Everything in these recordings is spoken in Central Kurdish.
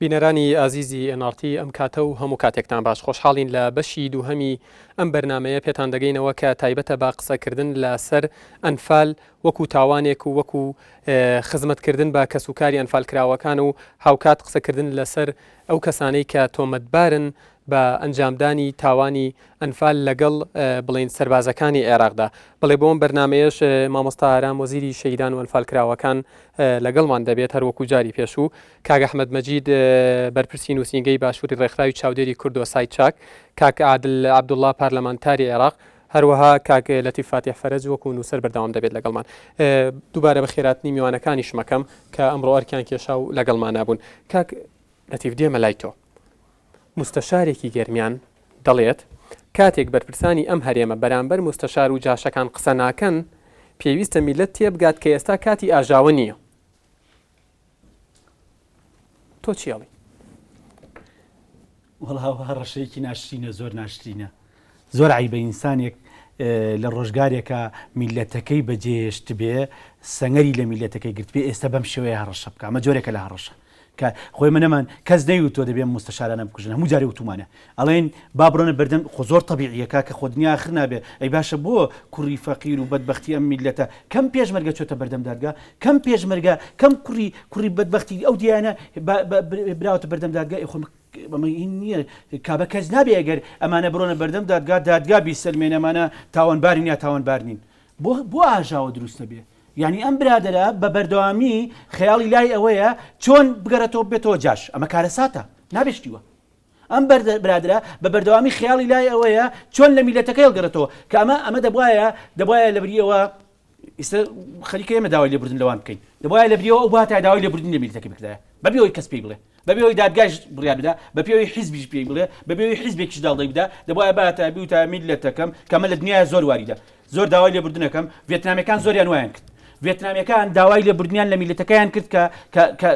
بینەرانی ئازیزی NRT ئەم کاتە و هەموو کاتێکتان باش خۆشحاڵین لە بەشی دووهەمی ئەم بەرنمەیە پێتان دەگەینەوە کە تایبەتە با قسەکردن لەسەر ئەنفال وەکو تاوانێک و وەکو خزمەتکردن بە کەسوکاری ئەنفالکراوەکان و هاوکات قسەکردن لەسەر ئەو کەسانەی کە تۆمەتبارن بە ئەنجامدانی تاوانی ئەنفال لەگەڵ بڵین سەربازەکانی عێراقدا. بڵێ بۆم بەرنمەیەش مامۆستا ئارام وەزیری شەیدان و ئەنفالکراوەکان لەگەڵمان دەبێت هەروەکو جاری پێشوو کاک ئەحمەد مەجید بەرپرسی نووسینگەی باشووری ڕێکخراوی چاودێری کورد و سای چاک، کاک عادل عەبدوڵڵا پارلەمانتاری عێراق، هەروەها کاک لەتیف فاتح فەرەج وەکو نووسەر بەردەوام دەبێت لەگەڵمان. دووبارە بە خێراتنی میوانەکانیش مەکەم کە ئەمڕۆ ئەرکیان کێشا و لەگەڵمان نابوون. کاک لەتیف دێمە لای تۆ. مستەشارێکی گەرمیان دەڵێت کاتێک بەرپرسانی ئەم هەرێمە بەرامبەر مستەشار و جاشەکان قسە ناکەن پێویستە میلەت تێبگات کە ئێستا کاتی ئاژاوە نییە. تۆ چیاڵی؟ وەڵاوە ڕەشەیەکی ناشرینە، زۆر ناشرینە، زۆر عیبە ئینسانێک لە ڕۆژگارێکە میلەتەکەی بەجێهێشت بێ سەنگەری لە میلەتەکەی گرت بێ ئێستا بەم شێوەیە هەڕەشە بکە. ئەمە جۆرێکە لە هەڕەشە کە خۆی منەمان کەس نەیوت تۆ دەبێ مستەشارانە بکوژن، هەموو جارێ وتومانە ئەڵێن با بڕۆنە بەردەم خۆ زۆر تەبیعیەکە کە خۆ دنیا آخر نابێ. ئەی باشە بۆ کوڕی فەقیر و بەدبەختی ئەم میلەتە کەم پێشمەرگە چۆتە بەردەم دادگا، کەم پێشمەرگە کەم کوڕی بەدبەختی ئەو دیانە براوەتە بەردەم دادگا. این نییە کابە کەس نابێ ئەگەر ئەمانە بڕۆنە بەردەم دادگا بیسەلمێن ئەمانە تاوانبارین یا تاوانبارنین. بۆ ئاژاوە دروستە بێ. یعنی ئەم برادرە بە بەردەوامی خەیاڵی لای ئەوەیە چۆن بگەرێتەوە بێتەوە جاش. ئەمە کارە ساتە نابێشتیوە. ئەم برادرە بە بەردەوامی خەیاڵی لای ئەوەیە چۆن لە میلەتەکەی هەڵگەڕێتەوە کە ئەمە دەبوایە لە بریەوە ئێستا خەریکە ئێمە داوای لێبوردن لەوان بکەین، دەبوایە لە بریەوە ئەو باتای داوای لێبوردن لە میلەتەکەی بکرایە بەبێەوەی کەس پێی بڵێ، بەبێەوەی دادگاش بڕیار بدا، بەپێەوەی حیزبیش پێی بڵێ، بەبێەوەی حیزبێکیش داڵدەی بدا، دەبوایە باتای بیوتە میلەتەکەم کەمە لە دنیای زۆر واریدە، زۆر داوای لێبوردنەکەم. ڤێتنامیەکان زۆریان وایان کرد. ڤێتنامیەکان داوای لێبوردنیان لە میلەتەکەیان کرد کە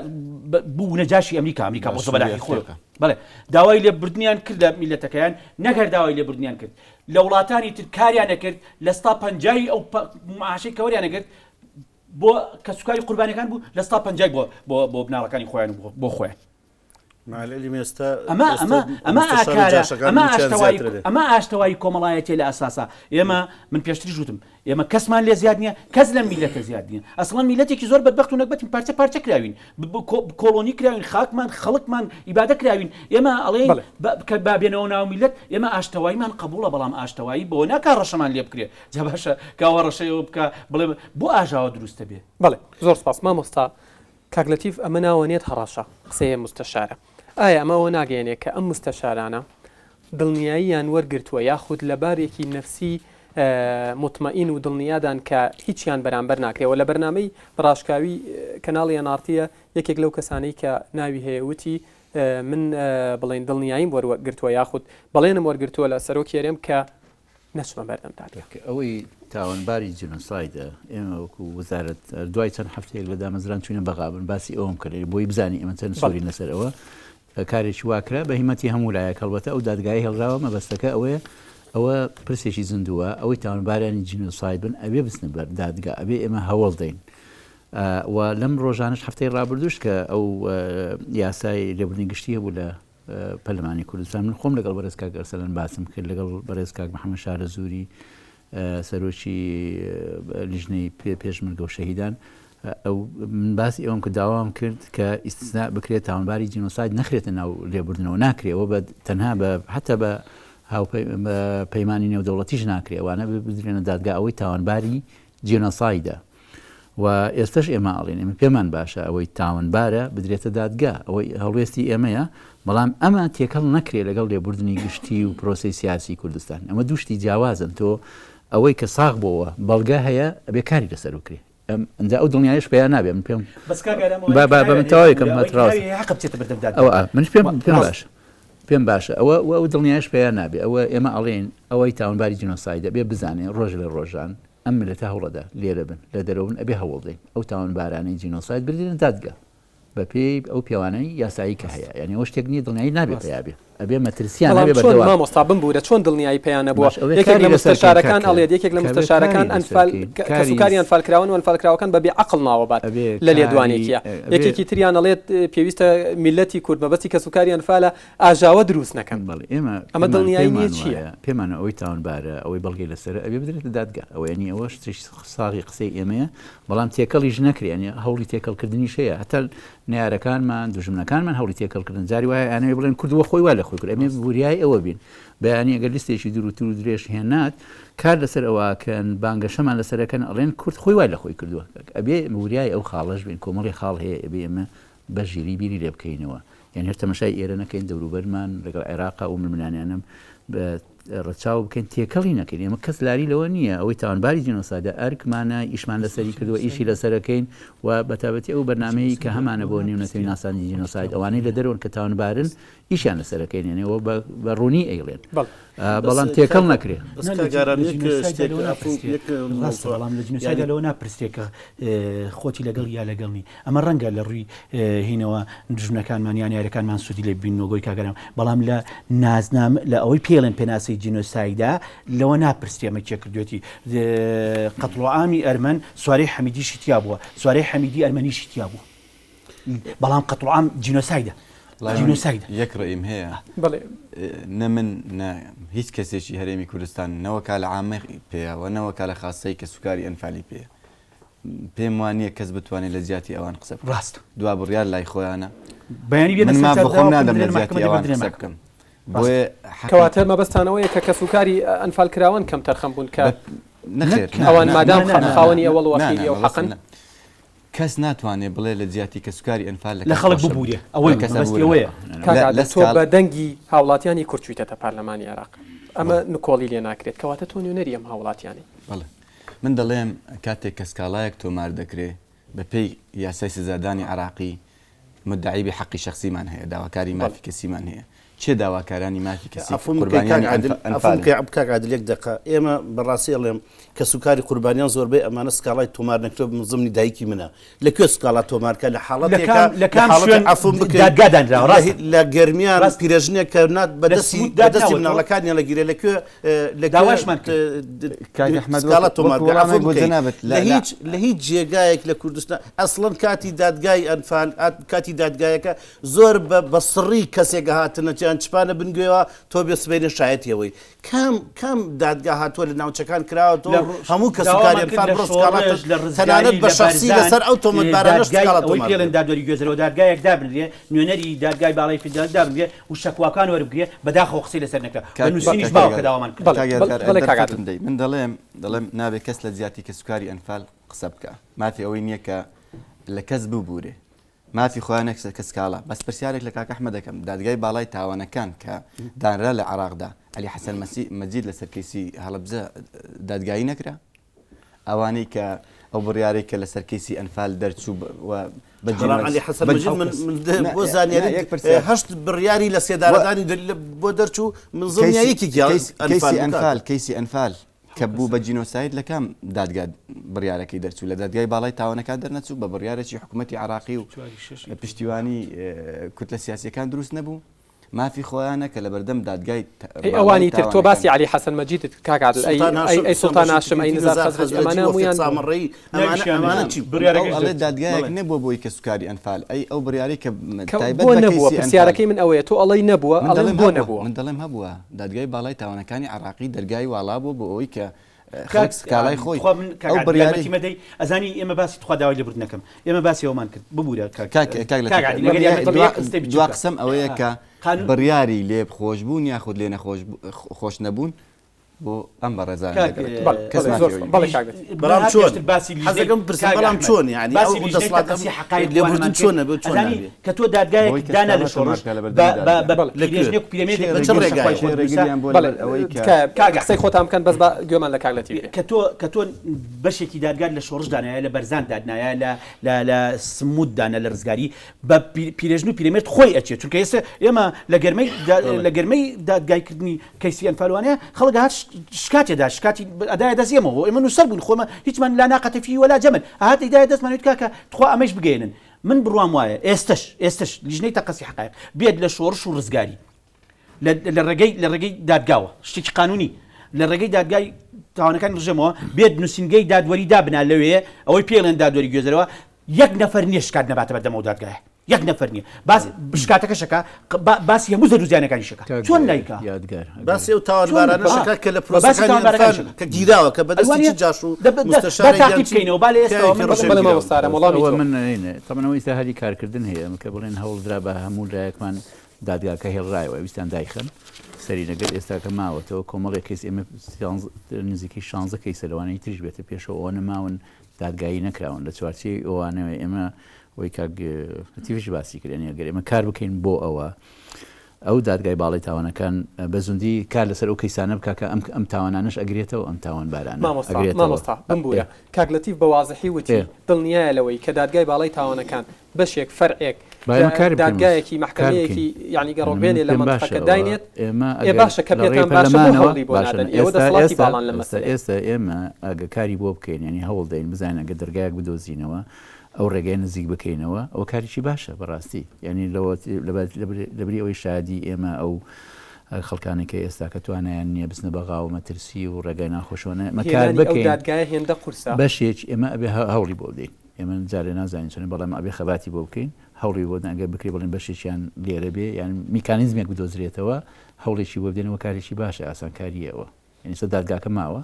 بوو نەجاشی ئەمریکا بۆ سەبەداخی خۆیەکە. بەڵێ داوای لێبوردنیان کرد لە میلەتەکەیان، نەکرد داوای لێبوردنیان کرد. لە وڵاتانی تر کاریان نەکرد، لە ستا پەنجای ئەو معاشەی کەوەریان نەکرد بۆ کەسوکاری قوربانیەکان بوو، لە ستا پەنجای بۆ بناڵەکانی خۆیان بۆ خۆیان. ئەمە ئاشتەوایی کۆمەڵایەتێ لە ئەساسا. ئێمە من پێشتری ژوتم ئێمە کەسمان لێ زیاد نییە، کەس لە میلەتە زیاد نییە. ئەسڵان میلەتێکی زۆر بەدبەخت و نەکبەتین پارچە کراوین، کۆڵۆنی کراوین، خاکمان خەڵکمان ئیبادە کراوین. ئێمە ئەڵێن کە بابێنەوە ناو میلەت ئێمە ئاشتەواییمان قبوڵە، بەڵام ئاشتەوایی بۆ ناکا ڕەشەمان لێ بکرێ. جا باشە کاوە ڕەشەیەوە بکە بڵێ بۆ ئاژاوە دروستە بێ. بەڵێ زۆر سپاس مامۆستا. کاک لەتیف ئەمە ناوەنێت هەڕەشە قسەیە مستەشارە. ئایا ئەمەوە ناگەێنێت کە ئەم مستەشارانە دڵنیاییان وەرگرتووە یاخود لە بارێکی نەفسی مطمئین و دڵنیادان کە هیچیان بەرامبەر ناکرێەوە؟ لە بەرنامەی ڕاشکاوی کەناڵی NRTە یەکێک لەو کەسانەی کە ناوی هەیەوتی من بڵێن دڵنیاییم وەرگرتووە یاخود بەڵێنم وەرگرتووە لە سەرۆکی هەرێم کە نەچمە بەردەم دادگا. ئەوەی تاوانباری جنۆسایدە ئێمە وەکو وەزارەت دوای چەند هەفتەیەک لە دامەزران چوونە بەغابن باسی ئەوم کرد بۆی بزانانی ئەمە چەند سووری لەسەرەوە کارێکی واکرا بە هیمەتی هەموو لایە کەڵبەتە ئەو دادگای هێڵراوە مەبەستەکە ئەوە پرسێکی زیندووە ئەوەی تاوانبارانی جینۆساید بن ئەبێ بستنە بەر دادگا ئەبێ ئێمە هەوڵ دەین. و لەم ڕۆژانش هەفتەی ڕابردوش کە ئەو یاسای لێبوردنی گشتی هەبوو لە پەرلەمانی کوردستان من خۆم لەگەڵ بەڕێز کاک ئەرسەلان باسم کرد لەگەڵ بەڕێز کاک محەممەد شارەزووری سەرۆکی لیژنەی پێشمەرگە و شەهیدان ئەو من باسی ئەوم کە داوام کرد کە ئیستثنا بکرێت تاوانباری جینۆساید نەخرێتە ناو لێبوردنەوە ناکرێەوە بە تەنها حتا بە پەیمانی نێودەوڵەتیش ناکرێ ئەوانە بدرێنە دادگا ئەوەی تاوانباری جینۆسایدە. و ئێستش ئێمە ئاڵێن ئێمە پێمان باشە ئەوەی تاوانبارە بدرێتە دادگا ئەوەی هەڵوێستی ئێمەیە، بەڵام ئەمە تێکەڵ نەکرێت لەگەڵ لێبوردنی گشتی و پرۆسی سیاسی کوردستان. ئەمە دوشتی جیاوازن. تۆ ئەوەی کە ساغ بۆەوە بەڵگا هەیە ئەبێ کاری لەسەر بکرێ. ئەمدا ئەو دڵنیایش پێیان نابێ من پێم بەمتەواوی کەم منش پێم باشە پێم باشە ئەوە دڵنیایش پێیان نابێ. ئەوە ئێمە ئەڵێن ئەوەی تاوانباری جینۆسایدە بێ بزانێ ڕۆژ لە ڕۆژان ئەم ملەتە هەوڵەدا لێرە بن لە دەرەون ئەبێ هەوڵدەین ئەو تاوانبارانەی جینۆساید بردێنە دادگا بە پێی ئەو پیاوانەی یاسایی کە هەیە. یعنی ئەو شتێک نییە دڵنیایی نابێت پێیابێ ئەبێ مەترسیان چۆن مامۆستا بمبورە چۆن دڵنیایی پێیانە بووە یەکێک لە مستشارەکان ئەڵێت یەکێک لە مستشارەکان کەسوکاریان ئەنفالکراون و ئەنفالکراوەکان بەبێ عەقڵ ناوەبات لە لێدوانێکیە یەکێکی تریان ئەڵێت پێویستە میلەتی کورد بەبەستی کەسوکاری ئەنفالە ئاژاوە دروست نەکەن ئەمە دڵنیایی نییە چییە پێمانە ئەوەی تاوانبارە ئەوەی بەڵگەی لەسەر ئەبێ بدرێتە دادگا ئەوە ینی ئەوە ساغی قسەی ئێمەیە بەڵام تێکەڵیش نەکرێنی هەوڵی تێکەڵکردنیش هەیە هەتا نیارەکانمان دوژمنەکانمان هەوڵی تێکەڵکردن جاری وایە ئەنەوەی بڵێن کوردوە خۆی وا لە خۆی کرد ئەمێ بوریای ئەوە بین بەیانی ئەگەر لیستێکی دوور و درێژ هێنات کار لەسەر ئەوەکەن بانگەشەمان لەسەرەکەن ئەڵێن کورد خۆی وای لە خۆی کردووە ئەبێ بوریای ئەو خاڵەش بین کۆمەڵی خاڵ هەیە ئەبێ ئێمە بە ژیری بیری لێ بکەینەوە یان هەر تەماشای ئێرە نەکەین دەوروبەرمان لەگەڵ عێراقا و منانیانم ڕەچاو بکەین تێکەڵی نەکەین ئێمە کەس لاری لەوە نییە ئەوەی تاوانباری جینۆسایدە ئەرکمانە ئیشمان لەسەری کردووە ئیشی لەسەرەکەین و بەتابەتی ئەو بەرنامەیە کە هەمانە بۆ نێونەتەوەی ناسانی جینۆساید ئەوانەی لە دەرەوە کە تاوانبارن ئیشیان لەسەرەکەین یانەوە بە ڕوونی ئەیڵێن بەڵام تێکەڵ نەکرێت بەڵام لە جینۆسایدە لەوە ناپرسێکە خۆتی لەگەڵ یا لەگەڵنی ئەمە ڕەنگە لە ڕووی هینەوە دژمنەکانمان یان یاریەکانمان سوودی لێ بینەوەگۆی کاگەرم بەڵام لە نازنام لە ئەوەی پێڵێن پێناسی جینۆسایدا لەوە ناپرسی ئەمە کێ کردوێتی قەتڵعامی ئەرمەن سوارەی حەمیدیشی تیا بووە سوارەی حەمیدی ئەرمەنیشی تیا بوو بەڵام قەتڵعام جینۆسایدە جینۆسایدە یەک ڕئیم هەیە نە من هیچ کەسێکی هەرێمی کوردستان نەوەکا لە عامە پێیەوە نەوەکا لە خاستەی کە سوکاری ئەنفالی پێ پێم وانە کەس بتوانێت لە زیاتی ئەوان قسە ڕاست دوا بڕیار لای خۆیانە بەیانی من ما بەخۆم نادەم لە زیاتی ئەوان قسە بکەم بۆیە کەواتە مەبەستانەوەیە کە کەسوکاری ئەنفالکراوان کەم تەرخەم بوون کە نەخێر ئەوان مادام خاوەنی ئەوڵ وەخیلی ئەو حەقن کەس ناتوانێت بڵێ لە زیاتی کە سوکاری ئەنفال لە خەڵک ببوورێ ئەوەی کەسەوەیە تۆ بە دەنگی هاوڵاتیانی کورتچویتە پارلەمانی عێراق ئەمە نکۆڵی لێ ناکرێت کەواتە تۆ نوێنەری ئەم هاوڵاتیانی بەڵێ من دەڵێم کاتێک کە سکاڵایەک تۆمار دەکرێت بە پێی یاسای سزادانی عراقی مدعی بە حەقی شخصیمان هەیە داواکاری مافی کەسیمان هەیە چێ داواکارانی مافی کەسی کاک عادلێک دقا ئێمە بەڕاستی ئەڵێم کە سوکاری قوربانیان زۆربەی ئەمانە سکاڵای تۆمار نەکرێت زمانی دایکی منە لەکوێ سکاڵا تۆمارکە لە حاڵەتێکە لە گەرمیان پیرەژنێک کە نات بەدەستی مناڵەکانیان لەگیرێ لەکوێ داواشمان سکاڵا تۆمارکە لە هیچ جێگایەک لە کوردستان ئەسڵەن کاتی دادگای ئەنفال کاتی دادگایەکە زۆر بە سڕی کەسێک هاتنە چپانە بنگوێەوە تۆ بێسبێنە شایەتیەوەی کام دادگا هاتووە لە ناوچەکان کراوە تۆ هەموو کەسوکاری تەنانەت بە شخصی لەسەر ئەو تۆمەتبارانەوەی دادوەری گوێزەرەوە دادگایەک دابنرێ نوێنەری دادگای باڵای فیدال دابنرێ و شەکواکان وەربگرێ بەداخەوە قسەی لەسەر نەکە نووسینیش باوکە داوامان من دەڵێم نابێت کەس لە زیاتی کەسوکاری ئەنفال قسە بکە مافی ئەوەی نییە کە لە کەس ببوورێ مافی خۆیان کەسکاڵە بەس پرسیارێک لە کاک ئەحمەد دەکەم دادگای باڵای تاوانەکان کە دانرا لە عێراقدا عەلی حەسەن مەجید لەسەر کەیسی هەڵەبجە دادگایی نەکرا ئەوانەی کە ئەو بڕیارێک کە لەسەر کەیسی ئەنفال دەرچوو بۆ زانیاری هەشت بڕیاری لە سێدارەدانی بۆ دەرچوو من زڵنیایەکی کەیسی ئەنفال کە بوو بە جینۆساید لە کام دادگا بڕیارەکەی دەرچوو لە دادگای باڵای تاوانەکان دەرنەچوو بە بڕیارێکی حکوومەتی عراقی و پشتیوانی کورد لە سیاسیەکان دروست نەبوو مافی خۆیانە کە لە بەردەم دادگای ئەوانی تر تۆ باسی علی حەسەن مەجید کاک عادل ئەی سوڵتان هاشم ئەی نزار خەزرج ئەمانە هەموویان ئەڵێ دادگایەک نەبووە بۆی کە سوکاری ئەنفال ئەو بڕیاری کە تایبەت نەبووە پرسیارەکەی من ئەوەیە تۆ ئەڵەی نەبووە ئەڵێن بۆ نەبووە من دەڵێم هەبووە دادگای باڵای تاوانەکانی عراقی دەرگای واڵا بوو بۆ ئەوەی کە سکالای خۆی ئەو بڕیارەتی مەدەی ئەزانی ئێمە باسی تخوا داوای لێبوردنەکەم ئێمە باسی ئەومان کرد ببوورە دوا قسەم ئەوەیە کە بڕیاری لێ خۆشبوون یاخود لێ خۆش نەبوون بۆ ئەم بە ڕێزان بەڵام چۆن لێبوردن چۆنە کە تۆ دادگایەک دانا لە شۆڕش قسەی خۆتان بکەن بەس گوێمان لە کاگلەتی کە تۆ بەشێکی دادگار لە شۆڕش دانایە لە بەرزان دادنایە لە سمود دانە لە ڕزگاری بە پیرێژن و پیرەمێرد خۆی ئەچێت چونکە ئێستا ئێمە لە گەرمەی دادگایکردنی کەیسی ئەنفالوانەیە خەڵک هات شکاتێدا شکاتی ئەدایە دەزیێمەوە ئێمە نووسەر بوون خۆمە هیچمان لا ناقەتەفی وەلا جەمن هات ئیدایە دەستمانوێت کاکە تخوا ئەمەش بگەێنن من بڕوام وایە ئێستش لیژنەی تەقەسی حقایق بێت لە شۆڕش و ڕزگاری لە ڕێگەی دادگاوە شتێکی قانونی لە ڕێگەی دادگای تاوانەکان ڕژەمەوە بێت نووسنگەی دادوەری دابنا لەوەیە ئەوەی پێڵێن دادوەری گوێزەرەوە یەک نەفەر نییە شکات نەباتە بەردەمەوە دادگایە یەک نەفەر نییە باس بشکاتەکە شەکە باسی هەموو زەروزیانەکانی شەکە چۆن لایکە باسی و تاوانبارانەشەکە کە لە پرۆسەکانی کە گیراوە کە بەدەستی جاش و مستەشاری بکەینەوە با لە ئێستا من تەمەنەوەی هەری کارکردن هەیە کە بڵێن هەوڵدرا بە هەموو لایەکمان دادگاکە هێڵڕایەوە ویستان دایخن سەری لەگەر ئێستاکە ماوەتەوە کۆمەڵێک کەس ئێمە نزیکی 16 کەیسە لەوانەی تریش بێتە پێشەوە ئەوە نەماون دادگایی نەکراون لە چوارچێی ئەوانەوە ئێمە وی کاگتیڤش باسی کردێنی ئەگەر ئێمە کار بکەین بۆ ئەو دادگای باڵی تاوانەکان بە زوندی کار لەسەر ئەو کەیسانە بکاکە ئەم تاوانانش ئەگرێتەوە ئەم تاوان بارانە مامۆستا بمبوورە کاگلەتیڤ بە وازەحی وتی دڵنیایە لەوەی کە دادگای باڵی تاوانەکان بەشێک فەرعێک دادگایەکی محکەمەیەکی یعنی گەڕۆبێنێ لە منطقەکە داینێت باشە کە پێتان باشە هەوڵی بۆ نادەن ئێوە دەسەڵاتی باڵان لە مەسەلە ئێستا ئێمە ئەگە کاری بۆ بکەین ینی هەوڵ دەین بزانین ئەگە دەرگایەک بدۆزینەوە ئەو ڕێگەی نزیک بکەینەوە ئەو کاریی باشە بەڕاستی ینی لەبری ئەوەی شادی ئێمە ئەو خەڵکانی کە ئێستا کە توانیان نییە بستنە بەغاو مەترسی و ڕێگای ناخۆشۆنە مەکار بکەین دادگایە هێندە قورسە بەشێک ئێمە ئەبێ هەوڵی بۆ بدەین ئێمە جارێ نازانین چۆن بەڵام ئەبێ خەباتی بۆ بکەین هەوڵی بۆ ئەگەر بکرێ بڵێن بەشێکیان لێرە بێ یان میکانیزمێک بدۆزرێتەوە هەوڵێکی بۆ بدێنەوە کارێکی باشە ئاسانکاریەوە یعنی سە دادگاکە ماوە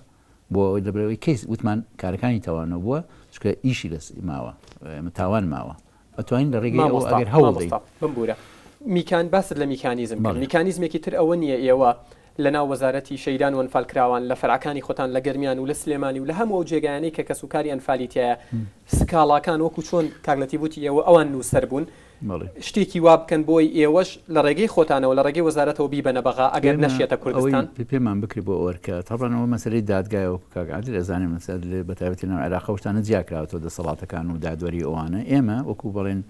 بۆ لەبەرەوەی کەیس وتمان کارەکانی تاوانەوە بووە چکە ئیشی لەس ماوە تاوان ماوە ئەتوانین لە ڕێگەی ئەوە ئەگەر هەوڵ بدەین بمبوورە میکان باست لە میکانیزم میکانیزمێکی تر ئەوە نییە ئێوە لە ناو وەزارەتی شەیدان و ئەنفالکراوان لە فەرعەکانی خۆتان لە گەرمیان و لە سلێمانی و لە هەموو جێگایانەی کە کەسوکاری ئەنفالیتایە سکاڵاکان وەکو چۆن کاگلەتی بوتی ئێوە ئەوان نووسەر بوون شتێکی وا بکەن بۆی ئێوەش لە ڕێگەی خۆتانەوە لە ڕێگەی وەزارەتەوە بیبەنە بەغا ئەگەر نەشێتە کوردستان پێمان بکری بۆ ئەوەکە تاڕانەوە مەسەلەی دادگایەوە کاگعادل ئەزانێ مەسەل بەتابەتی ناو عێراق شتانە جیاکراوەوە دەسەڵاتەکان و دادوەری ئەوانە ئێمە وەکو بڵێن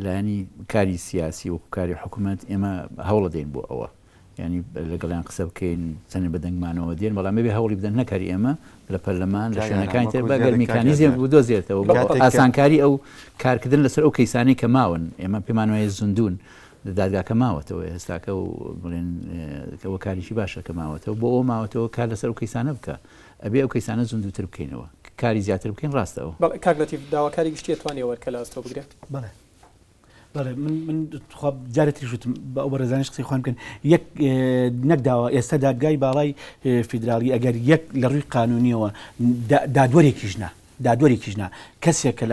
لایەنی کاری سیاسی وەکو کاری حکوومەت ئێمە هەوڵە دێن بۆ ئەوە ینی لەگەڵیان قسە بکەین چەند بەدەنگمانەوە دێن بەڵام بێ هەوڵی بدەن نەکاری ئێمە لە پەرلەمان لە شوێنەکانی تر بەگەر میکانیزم بدۆزێتەوە ئاسانکاری ئەو کارکردن لەسەر ئەو کەیسانی کە ماون ئێمە پێمانوایە زوندون دادگاکە ماوەتەوە ئێستاکە و بڵێن ئەوە کاریشی باشە کە ماوەتەوە بۆ ئەو ماوەتەوە کار لەسەر ئەو کەیسانە بکە ئەبێ ئەو کەیسانە زوندوتر بکەینەوە کاری زیاتر بکەین ڕاستەوە کاگلەتی داواکاری گشتی توانێ وەرکە لە ئەستۆ بگرێت بەڵێ من جارێتی شوتم بە ئەو بەڕێزانش قسەی خوان بکەن یەک نەکداوە ئێستا دادگای باڵای فیدرالی ئەگەر یەک لە ڕووی قانونیەوە دادوەرێکیش نا کەسێکە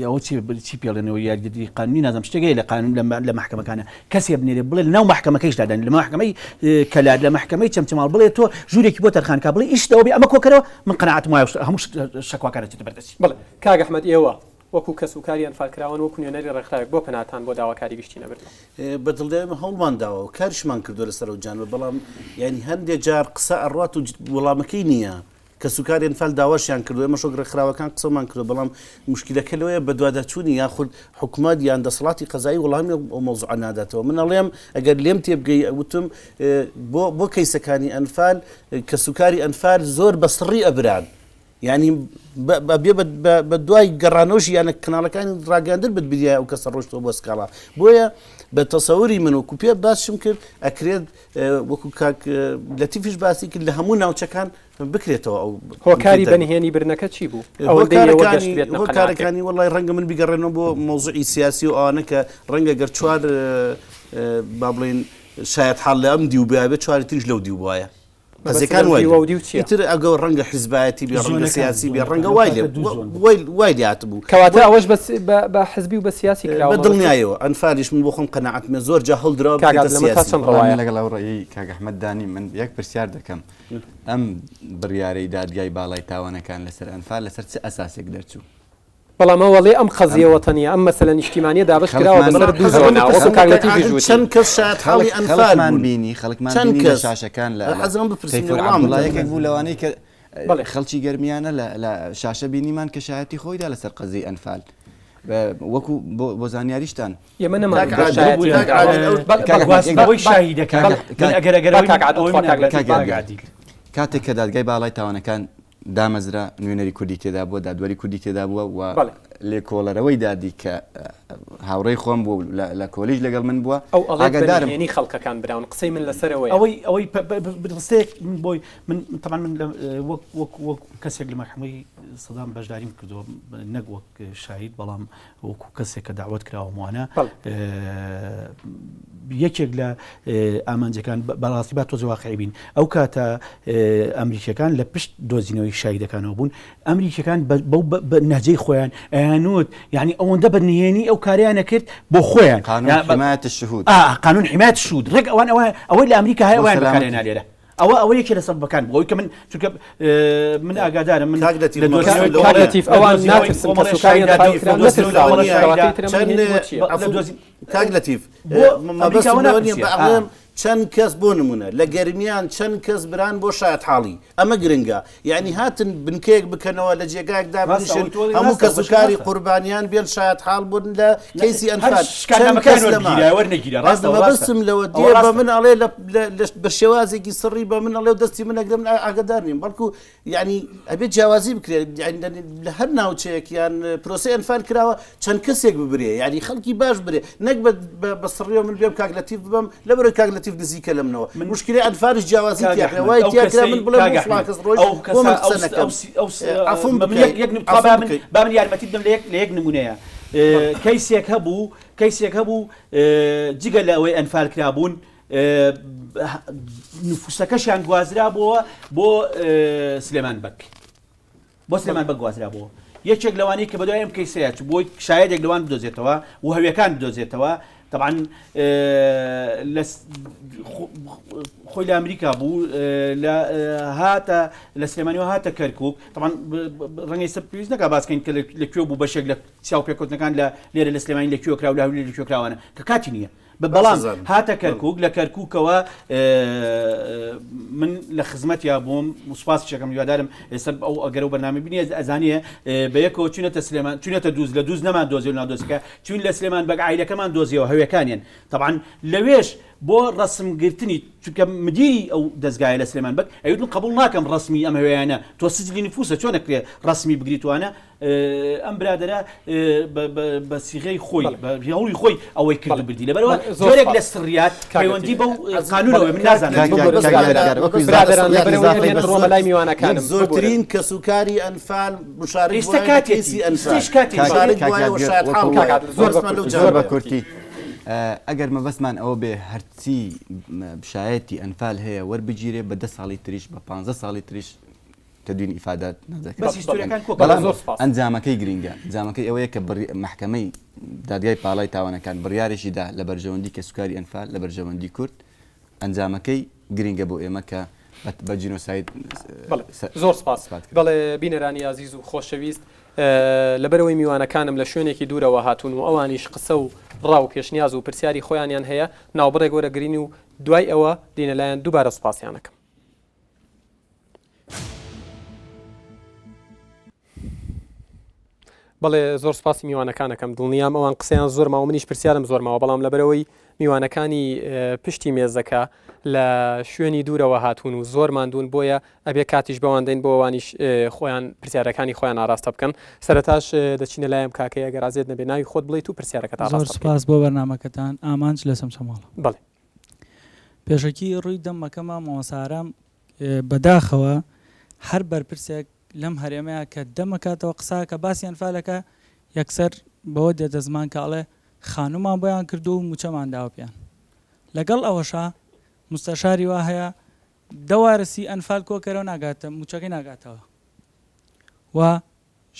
ئەوە چی پێڵێنەوە یاریدەری قانونی نازم شتێکی لە قانون لە محکەمەکانە کەسێ بنێرێ بڵێ ناو محکەمەکەیش دادەن لە محکەمەی کەلات لە محکەمەی چەمچەماڵ بڵێ تۆ ژوورێکی بۆ تەرخانکە بڵێ ئیشتەوە بێ ئەمە کۆکەرەوە من قەناعەتم وایە هەموو شەکواکانە چێتە بەردەستی بڵێ کاگ ئەحمەد ئێوە وەکو کەسوکاری ئەنفالکراون وەکو نوێنەری ڕێکخراوێک بۆ پەناتان بۆ داواکاری گشتی نەبردن بەدڵدەمە هەوڵمان داوە و کاریشمان کردو لەسەر و جانوە بەڵام ینی هەندێک جار قسە ئەڕات و وەڵامەکەی نییە کەسوکاری ئەنفال داواشیان کردو ئێمە شۆک ڕێکخراوەکان قسەمان کردو بەڵام مشکلەکە لەوەیە بە دوادەچوونی یاخود حکوومەت یان دەسەڵاتی قەزایی وەڵامی ئەو مەوزوعە ناداتەوە من ئەڵێم ئەگەر لێم تێبگەی وتم بۆ کەیسەکانی ئەنفال کەسوکاری ئەنفال زۆر بەسڕی ئەبران ینی بە دوای گەڕانەوەژی یانە کەناڵەکانی ڕاگەاندر بدبیە ئەو کەسە ڕۆشتەوە بۆ سکاڵا بۆیە بە تەسەوری من وەکو پێ باسشم کرد ئەکرێت وەکو لەتیفیش باسی کرد لە هەموو ناوچەکان بکرێتەوە ئەو هۆکاری بەنهێنی برنەکە چی بوو کارەکانی وڵی ڕەنگە من بیگەڕێنەوە بۆ مۆزوعی سیاسی و ئەوانە کە ڕەنگە گەر چوار با بڵێن شاید حاڵ لە ئەم دیو بێت چواری تریش لەو دیو وایە بەزەکان وایتر ئەگە ڕەنگە حیزبایەتی بێ ڕەنگە سیاسی بێ ڕەنگە وای لات بوو کەواتە ئەوەش بە حزبی و بە سیاسی بە دڵنیایەوە ئەنفاریش من بۆ خۆم قەناعەتمە زۆر جا هەڵدراوە لەگەڵ ئەو ڕێی کاگ ئەحمەد دانی من یەک پرسیار دەکەم ئەم بڕیارەی دادگای باڵای تاوانەکان لەسەر ئەنفال لەسەر چ ئەساسێک دەرچوو بەڵام ئەوەڵێ ئەم قەزیەوە تەنیا ئەم مەسەلە نیشتیمانیە دابش کراوە بەسەر دوو زۆنە وەکو کاگلەتی ژووتی چەند کەس شایەت حاڵی ئەنفالمان بینی خەڵکمان بینی شاشەکان لە حەزم بپرسین وڵایەکێک بوو لەوانەی کە خەڵکی گەرمیانە لە شاشە بینیمان کە شایەتی خۆیدا لەسەر قەزی ئەنفال وەکو بۆ زانیاریشتان ئێمە کاتێک کە دادگای باڵای تاوانەکان دامەزرا نوێنەری کوردی تێدا بووە دادوەری کوردی تێدا بووە و لێکۆڵەرەوەی دادی کە هاوڕێی خۆم بوو لە کۆلیژ لەگەڵ من بووە ئەو ئەڵێنی خەڵکەکان براون قسەی من لەسەرەوەی ئەوەی ڕستەیەک بۆی من طبعا من وەک کەسێک لە مەحکەمەی سەدام بەشداریم کردووە نەک وەک شاهید بەڵام وەکو کەسێک کە داوت کراوەمانە یەکێک لە ئامانجەکان بەڕاستی با تۆزە واقعی بین ئەو کاتە ئەمریکیەکان لە پشت دۆزینەوەی شاهیدەکانەوە بوون ئەمریکیەکان بە نەهجەی خۆیان ئەیانوت یعنی ئەوەندە بەنهێنی ئەو کاریانە کرد بۆ خۆیان حمایەت الشهود قانون حمایەت الشهود ڕێک ئەوەی لە ئەمریکا هەیە ئەویان بەکارهێنا لێرە ئەوە یەکێ لە سەبەکان بۆ کە من چونکە من ئاگادارم من کاگلەتیف ئەوان ناترسم کە سوکاریان کاگلەتیف بۆ چەند کەس بۆ نمونە لە گەرمیان چەند کەس بران بۆ شایەت حاڵی ئەمە گرنگە یعنی هاتن بنکەیەک بکەنەوە لە جێگایەکدا بنیشن هەموو کە سوکاری قوربانیان بێن شایەت حاڵ بوون لە کەیسی ئەنفال بەستم لەوە دێ بە من ئەڵێ بە شێوازێکی سڕی بە من ئەڵێ و دەستی منەگرم ئاگدار نیم بەڵکو یعنی ئەبێت جیاوازی بکرێت لە هەر ناوچەیەکیان پرۆسی ئەنفال کراوە چەند کەسێک ببرێ یعنی خەڵکی باش برێ نەک بە سڕیەوە من بێم کاگلەتیف ببم لەبەرەوەی کاگلەتیف نزیکە لەمنەوە مشکلی ئەنفالش جیاوازی وای تیاکرا من بڵێ فڵاکەس ڕۆژ با من یارمەتی بدەم لە یەک نمونەیە کەیسێک هەبوو جگە لە ئەوەی ئەنفال کرابوون نفوسەکەشیان گوازرابووە بۆ سلێمان بەک گوازرابووە یەکێک لەوانەی کە بەدوای ئەم کەیسەیە بۆی شایەدێک لەوان بدۆزێتەوە و هەویەکان بدۆزێتەوە طبعا خۆی لە ئەمریکا بوو هاتە لە سلێمانیەوە هاتە کەرکووک طبعا ڕەنگەی سەر پێویست نەکا باسکەین کە لەکوێ بوو بەشێک لە چاو پێکەوتنەکان لێرە لە سلێمانی لەکوێ کراو لە هەولێر لەکوێ کراوانە کە کاتی نییە بەڵام هاتە کەرکووک لە کەرکووکەوە من لە خزمەتیا بووم سوپاسێکم هیوادارم ئێستا ئەو ئەگەر و بەرنامە بینی ئەزانیە بە یەکەوە چونەتە سلێمان چونەتە دووز لە دووز نەمان دۆزی و نادۆزیەکە چون لە سلێمان بەگ عایلەکەمان دۆزیەوە هەویەکانیان طبعا لەوێش بۆ ڕسمگرتنی چونکە مدیری ئەو دەستگایە لە سلێمان بەگ ئەوتن قبول ناکەم ڕسمی ئەم هەویانە تۆ سجلی نفوسە چۆن نەکرێ ڕسمی بگریتوانە ئەم برادرە بە سیغەی خۆی هەوڵی خۆی ئەوەی کرد بردی لەبەرەوە زۆرێک لە سڕیات پەیوەندی بەو قانونەوەی من نازانم زۆرترین کە سوکاری ئەنفال مشارەی کاتی زۆر بە کورتی ئەگەر مەبەستمان ئەوە بێ هەرچی شایەتی ئەنفال هەیە وەربگیرێ بە 10 ساڵی تریش بە 15 ساڵی تریش تدوین ئیفادات بەڵام ئەنجامەکەی گرینگە ئەنجامەکەی ئەوەیە کە محکەمەی دادگای پاڵای تاوانەکان بڕیارێکیدا لە بەرژەوەندی کە سوکاری ئەنفال لە بەرژەوەندی کورد ئەنجامەکەی گرینگە بۆ ئێمە کە بە جینۆساید زۆر سپاس بەڵێ بینەرانی عزیز و خۆشەویست لەبەرەوەی میوانەکانم لە شوێنێکی دوورەوە هاتوون و ئەوانیش قسە و ڕاو پێشنیاز و پرسیاری خۆیانیان هەیە ناوبڕێک وەرەگرین و دوای ئەوە دینە لایەن دووبارە سوپاسیانەکەم. بەڵێ زۆر سپاسی میوانەکانەکەم دڵنیام ئەوان قسەیان زۆر ماوە منیش پرسیارم زۆر ماوە بەڵام لەبەرەوەی میوانەکانی پشتی مێزەکە لە شوێنی دوورەوە هاتوون و زۆر ماندوون بۆیە ئەبێ کاتیش بەوان دەین بۆ ئەوانیش خۆیان پرسیارەکانی خۆیان ئاراستە بکەن سەرەتاش دەچینە لایم کاکەی ئەگەر ئازێت نەبێ ناوی خۆت بڵێیت و پرسیارەکەت زۆر سپاس بۆ بەرنامەکەتان ئامانج لە سەمسەماڵە بەڵێ پێشەکی ڕووی دەمەکەمە مۆسارام بەداخەوە هەر بەرپرسێک لەم هەرێمەیە کە دەمەکاتەوە قسا کە باسی ئەنفالەکە یەکسەر بەوە دێتە زمان کاڵێ خانومان بۆیان کردو و موچەمان داوە پێیان لەگەڵ ئەوەشە مستەشاری وا هەیە دەوارسی ئەنفال کۆکەرەوە ناگاتە موچەکەی ناگاتەوە و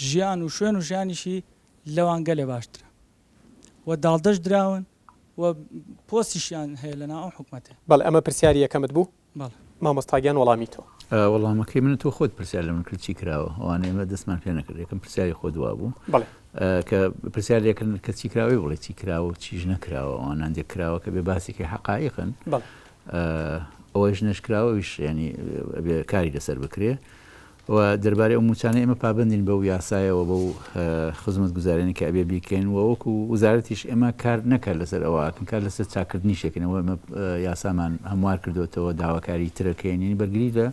ژیان و شوێن و ژیانیشی لەوان گەلێ باشترە و داڵدەش دراون و پۆستیشیان هەیە لەناو ئەم حکومەتە. بەڵێ ئەمە پرسیاری یەکەمت بوو مامۆستاگیان وەڵامی تۆ وەڵامەکەی من تۆ خۆت پرسیار لە من کرد چی کراوە ئەوانە ئێمە دەستمان پێ نەکرد یەکەم پرسیاری خۆ دوا بوو کە پرسیارێکن کە چی کراوی بڵێ چی کراوە و چیش نەکراوە ئەوانان دێک کراوە کە بێ باسێکی حەقایقن ئەوەش نەشکراوەویش ینی کاری لەسەر بکرێ و دەربارەی ئەو موچانە ئێمە پابندین بەو یاسایەوە بەو خزمەت گوزارێنی کە ئەبێ بیکەین و وەکو وزارەتیش ئێمە کار نەکات لەسەر ئەوەکن کار لەسەر چاکردنی شێکنەوە ئەمە یاسامان هەموار کردوێتەوە داواکاری ترەکەینی بەرگری لە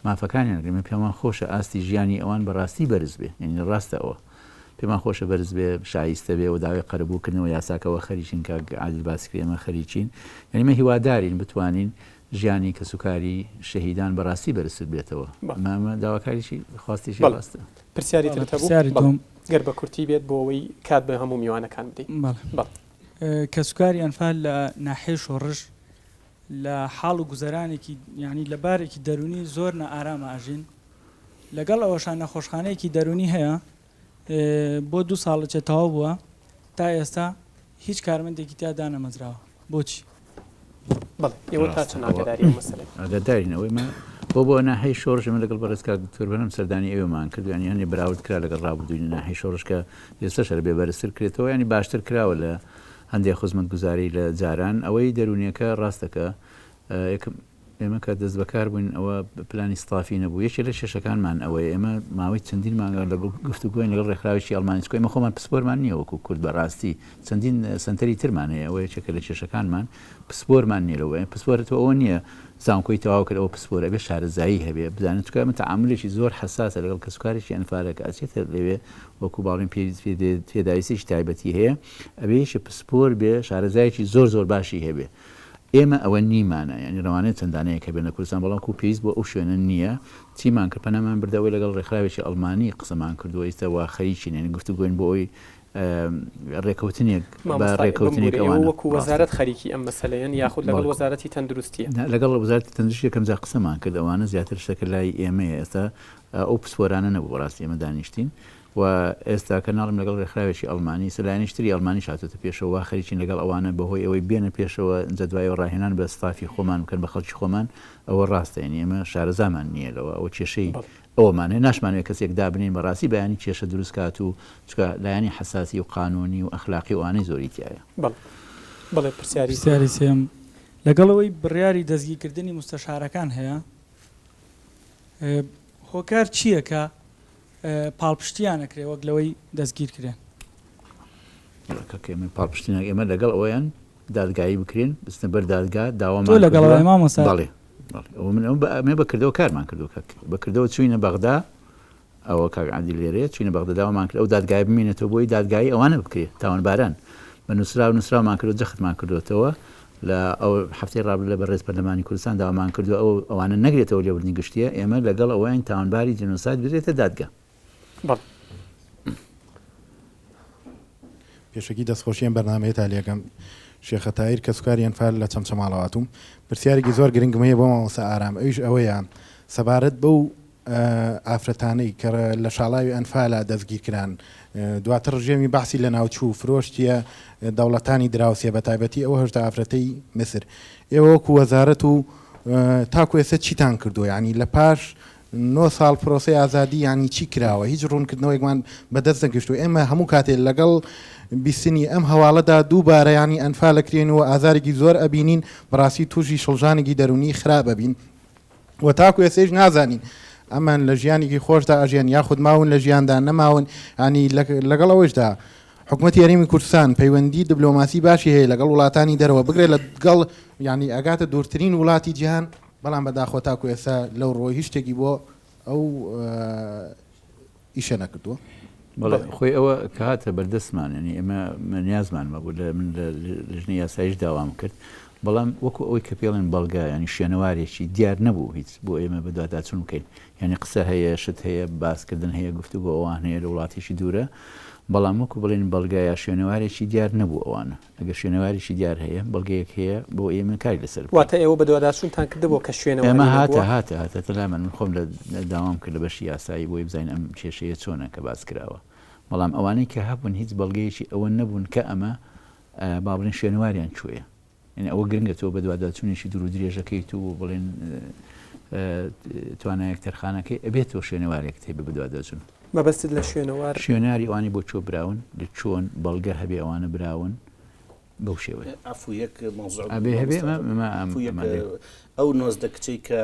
مافەکانیان ئێمە پێمان خۆشە ئاستی ژیانی ئەوان بەڕاستی بەرز بێ یعنی ڕاستە ئەوە پێمان خۆشە بەرز بێ شایستە بێ و داوای قەرەبووکردنەوە یاساکەوە خەریکین کە عادل باسکرێ ئێمە خەریکین یعنی مە هیوادارین بتوانین ژیانی کەسوکاری شەهیدان بەڕاستی بەرزتر بێتەوە مامە داواکاریشی خواستیشی ڕاستە پرسیاری ترتەبوو گەر بە کورتی بێت بۆ ئەوەی کات بە هەموو میوانەکان بدەیت کەسوکاری ئەنفال لە ناحێ شۆڕش لە حاڵ و گوزەرانێکی یعنی لە بارێکی دەرونی زۆر نەئارامە ئاژین لەگەڵ ئەوەشان نەخۆشخانەیەکی دەرونی هەیە بۆ 2 ساڵەچە تەواو بووە تا ئێستا هیچ کارمەندێکی تیادا نەمەزراوە بۆچی ئێوە تا چەند ئاگاداری ئەو مەسەلەی ئاگادارینەوەی بۆ ناحەی شۆڕش ئەمە لەگەڵ بەڕێزکار دکتۆر بەنەم سەردانی ئێوەمان کردو ینی هەنێ براورد کرا لەگەڵ ڕابردووی ناحەی شۆڕش کە ئێستا شەر بێ بەرزتر کرێتەوە ینی باشتر کراوە لە هەندێک خزمەتگوزاری لە جاران ئەوەی دەرونیەکە ڕاستەکە ئێمە کە دەست بەکار بووین ئەوە پلانی ستافی نەبوو یەکێ لە شێشەکانمان ئەوەیە ئێمە ماوەی چەندین مانگە لە گفتوگوۆین لەگەڵ ڕێکخراوێکی ئەڵمانیسکۆی ئێمە خۆمان پسپۆرمان نییە وەکو کورد بەڕاستی چەندین سنتەری ترمان هەیە ئەوەیە چێکە لە کێشەکانمان پسپۆرمان نیە لەوەیە پسپۆرەوە ئەوە نییە زانکۆی تەواو کرد ئەوە پسپۆرە بێ شارەزایی هەبێ بزانێت چکە ئەمە تەعاملێکی زۆر حساسە لەگەڵ کەسوکارێکی ئەنفالەکە ئەچێتە لەوێ وەکو باڵین پێداویستێکی تایبەتی هەیە ئەبێشە پسپۆر بێ شارەزایەکی زۆر باشی هەبێ ئێمە ئەوە نیمانە ینی ڕەوانێت چەندانەیە کە بێنە کوردستان بەڵام و پێویست بۆ ئەو شوێنە نییە چیمان کە پەنامان بردەوەی لەگەڵ ڕێکخراوێکی ئەڵمانی قسەمان کردووە ئێستا وا خەریکین ینی گفتوگوین بۆ ئەوی ڕێکەوتنێک بە ڕێکەوتنێک ئەوانە وەکو وەزارەت خەریکی ئەم مەسەلەیان یاخود لەگەڵ وەزارەتی تەندروستیە لەگەڵ وەزارەتی تەندروستی یەکەم جا قسەمان کرد ئەوانە زیاتر شتەکە لای ئێمەیە ئێستا ئەو پسپۆرانە نەبوو ڕاستی ئێمە دانیشتین و ئێستا کەناڵم لەگەڵ ڕێکخراوێکی ئەڵمانی سەلایەنیشتری ئەڵمانی هاتوتە پێشەوە خەریکین لەگەڵ ئەوانە بەهۆی ئەوەی بێنە پێشەوە جەدوایەوە ڕاهێنان بە ستافی خۆمان بکەن بە خەڵکی خۆمان ئەوە ڕاستە ینی ئێمە شارەزامان نییە لەوە ئەوە کێشەی ئەوەمان هەیە ناشمانوێت کەسێک دابنین بەڕاستی بەیانی کێشە دروست کات و چکە لایانی حساسی و قانونی و ئەخلاقی وانەی زۆری تایە بەڵێ پرسیاری سێم لەگەڵەوەی بڕیاری دەستگیرکردنی مستەشارەکان هەیە هۆکار چییە کە پاڵپشتیان نەکرێ وەک لەوەی دەستگیر کرێن پاڵپشتینە ئێمە لەگەڵ ئەویان دادگایی بکرێن بستنە بەر دادگا داوامان لەگەڵەوەی مامۆستا من بەکردەوە کارمان کردو بەکردەوە چوینە بەغدا ئەوە کاک عادل لێرەیە چوینە بەغدا داوامان کرد ئەو دادگای بمێنێتەوە بۆی دادگایی ئەوانە بکرێت تاوانباران بە نووسرامان کردو جەختمان کردوێتەوە لە ئەو هەفتەی ڕابردوو لە بەڕێز پەرلەمانی کوردستان داوامان کردو ئەوانە نەگرێتەوە لێوردنی گشتیە ئێمە لەگەڵ ئەوەیان تاوانباری جنۆساید بێتە دادگا پێشکی دەستخۆشیان بەرنامەیە تالیەکەم شێخە تایر کە سوکاری ئەنفال لە چەمچە ماڵەواتوم پرسیارێکی زۆر گرنگمەیە بۆ مامۆستا ئارام ئەویش ئەوەیە سەبارەت بەو ئافرەتانەی کە لە شاڵاوی ئەنفالە دەستگیرکران دواتر ڕژێمی باسی لە ناوچوو فرۆشتیە دەوڵەتانی دراوسێ بە تایبەتی ئەوە هەشتا ئافرەتەی مسر ئێوە وەکو وەزارەت و تاکو ئێستا چیتان کردو ینی لە پاش 9 ساڵ پرۆسی ئازادی ینی چی کراوە هیچ ڕوونکردنەوەیەکمان بەدەست نەگەشتو ئێمە هەموو کاتێک لەگەڵ بیستنی ئەم هەواڵەدا دووبارە ینی ئەنفال لەکرێنەوە ئازارێکی زۆر ئەبینین بەڕاستی تووشی شڵژانێکی دەرونی خراپ ئەبین و تاکو ئێسێش نازانین ئەمان لە ژیانێکی خۆشدا ئەژیان یاخود ماون لە ژیاندا نەماون ینی لەگەڵ ئەوەشدا حکوومەتی یاریمی کوردستان پەیوەندی دیبلۆماسی باشی هەیە لەگەڵ وڵاتانی دەرەوە بگرێت لەگەڵ ینی ئەگاتە دوورترین وڵاتی جیهان بەڵام بەداخۆ تاکو ئێستا لەو ڕۆی هیچ شتێکی بۆ ئەو ئیشە نەکردووە خۆی ئەوە کە هاتە بەردەستمان ینی ئێمە نیازمان مەبوو من لە ژنی یاساییش داوام کرد بەڵام وەکو ئەوەی کە پێڵێن بەڵگا ینی شوێنەوارێکی دیار نەبوو هیچ بۆ ئێمە بەدواداچون بکەین ینی قسە هەیە شت هەیە باسکردن هەیە گفتوگۆ ئەوان هەیە لە وڵاتێکی دوورە بەڵام وەکو بڵێن بەڵگایە شوێنەوارێکی دیار نەبوو ئەوانە ئەگەر شوێنەوارێکی دیار هەیە بەڵگەیەک هەیە بۆ ئێمە کاری لەسەر واتە ئێوە بەدواداچونتان کردبوو کە شوێنەوە ئێمە هاتە تەلامە من خۆم لە داوام کرد لە بەشی یاسایی بۆی بزانین ئەم کێشەیە چۆنە کە باس کراوە بەڵام ئەوانەی کە هەبوون هیچ بەڵگەیەکی ئەوە نەبوون کە ئەمە با بڵێن شوێنەواریان کوێیە یعنی ئەوە گرنگەتەوە بە دواداچوونێکی دوور و درێژەکەیت و بڵێن توانایەک تەرخانەکەی ئەبێتەوە شوێنەوارێک هەیە بە دواداچوون مەبەستت لە شوێنەوار شوێناری ئەوانی بۆ چۆ براون لە چۆن بەڵگە هەبێ ئەوانە براون بەو شێوەیە ئەو نۆزدە کچەی کە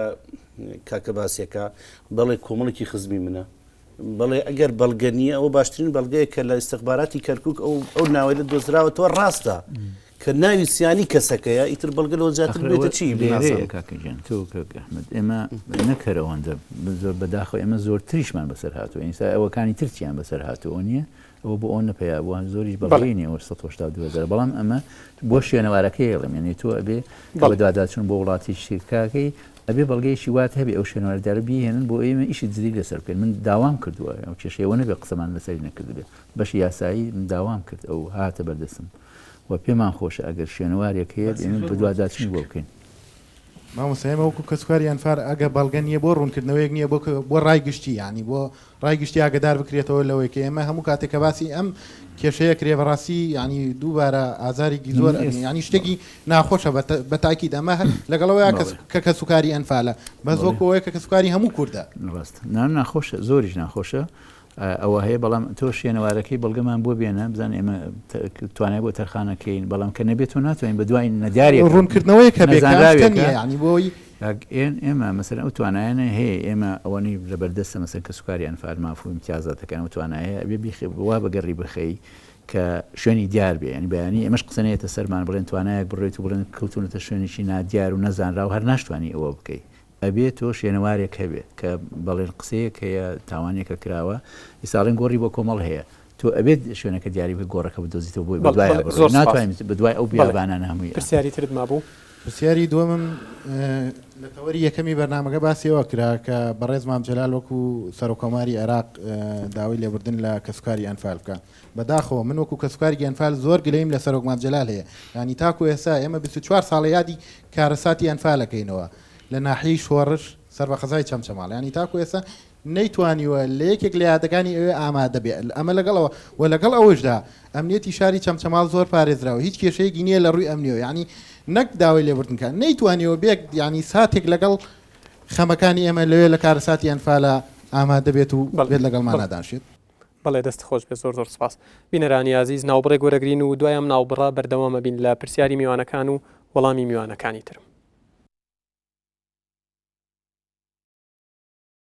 کاکە باسیەکە بەڵێ کۆمەڵێکی خزمی منە بەڵێ ئەگەر بەڵگەنیە ئەوە باشترین بەڵگەیە کە لە ئیستخباراتی کەرکک ئەو ناوەی لە دۆزراوەتەوە ڕاستە کە ناوی سیانی کەسەکەیە ئیتر بەڵگەلەوە زیاتر بێتە چی کاکەجان تۆ ئەحمەد ئێمە نەکەرەوەندە زۆر بەداخەوە ئێمە زۆر تریشمان بەسەر هاتووە ئینسا ئەوەکانی ترچیان بەسەر هاتووە نییە ئەوە بۆ ئەو نەپەیە بۆ زۆریش بەڵێنی ئەوە 1970 بەڵام ئەمە بۆ شوێنەوارەکەی هێڵم یعنی تۆ ئەبێ بە دوواداچون بۆ وڵاتی شیرکاکەی ئەبێ بەڵگەیشی وات هەبێ ئەو شوێنەوەردارە بهێنن بۆ ئێمە ئیشی جدی لەسەر بکەین من داوام کردووە ئەو کێشەیەوە نەبێ قسەمان لەسەری نەکردبێ بەشی یاسایی من داوام کرد ئەو هاتە بەردەستم و پێمان خۆشە ئەگەر شوێنەوارێک هەیە ئێمە بە دوواداچنی بۆ بکەین مامۆستا ئێمە وەکو کەسوکاری ئەنفار ئەگە بەڵگە نییە بۆ ڕوونکردنەوەیەک نییە بۆ ڕای گشتی ینی بۆ ڕای گشتی ئاگدار بکرێتەوە لەوەی کە ئێمە هەموو کاتێکە باسی ئەم کێشەیە کرێ بەڕاستی ینی دووبارە ئازارێکی زۆر ینی شتێکی ناخۆشە بە تاکید ئەمە لەگەڵەوەی کە کەسوکاری ئەنفالە بەس وەکەوەی کە کەسوکاری هەموو کووردە ڕاست ناخۆشە زۆریش ناخۆشە ئەوە هەیە بەڵام تۆ شوێنەوارەکەی بەڵگەمان بۆ بێنە بزان ئێمە توانای بۆ تەرخانەکەین بەڵام کە نەبێت و ناتوانین بە دوای نەداری ڕوونکردنەوەی کە ینی بۆی ئێمە مەسەر ئەو توانایانە هەیە ئێمە ئەوەی لەبەردەستە مەسەر کە سوکاری ئەنفال مافوو امتیازاتەکان و توانایە ئەبێ بیخێ وا بەگەڕی بخەی کە شوێنی دیار بێ ینی بەیانی ئەمەش قسەنێتە سەرمان بڵێن توانایەک بڕێت و بڵێن کەوتونەتە شوێنێکی نادیار و نەزانرا و هەر ناشتوانی ئەوە بکەیت ئەبێت تۆ شوێنەوارێک هەبێت کە بەڵێن قسەیەک هەیە تاوانێکە کراوە ئیساڵێن گۆڕی بۆ کۆمەڵ هەیە تۆ ئەبێت شوێنەکە دیاری بە گۆڕەکە بدۆزیتەوە بۆی ناتوانین بەدوای ئەو بیابانانە هەمووی پرسیاری ترت مابوو پرسیاری دووەمم لە تەوەری یەکەمی بەرنامەکە باسیەوە کرا کە بەڕێز مام جەلال وەکو سەرۆکۆماری عێراق داوای لێبوردن لە کەسوکاری ئەنفال بکە بەداخەوە من وەکو کەسوکاری ئەنفال زۆر گلەیم لە سەرۆک مام جەلال هەیە ینی تاکو ئێستا ئێمە 24 ساڵە یادی کارەساتی ئەنفالەکەینەوە لە ناحیەی شۆڕش سەر بە قەزای چەمچەماڵ ینی تاکو ئێستا نەیتوانیوە لە یەکێک لە یادەکانی ئەوێ ئامادە بێ ئەمە لەگەڵەوە و لەگەڵ ئەوەشدا ئەمنیەتی شاری چەمچەماڵ زۆر پارێزراوە هیچ کێشەیەکی نییە لە ڕووی ئەمنیەوە ینی نەک داوای لێبوردنکە نەیتوانیەوە بێک ینی ساتێک لەگەڵ خەمەکانی ئێمە لەوێ لە کارەساتی ئەنفالە ئامادە بێت و بێت لەگەڵمان نادانشێت بەڵێ دەست خۆش بێ زۆر زۆر سپاس بینەرانی عزیز ناوبڕێ گۆرەگرین و دوایم ناوبڕە بەردەوامە بین لە پرسیاری میوانەکان و وەڵامی میوانەکانی ترم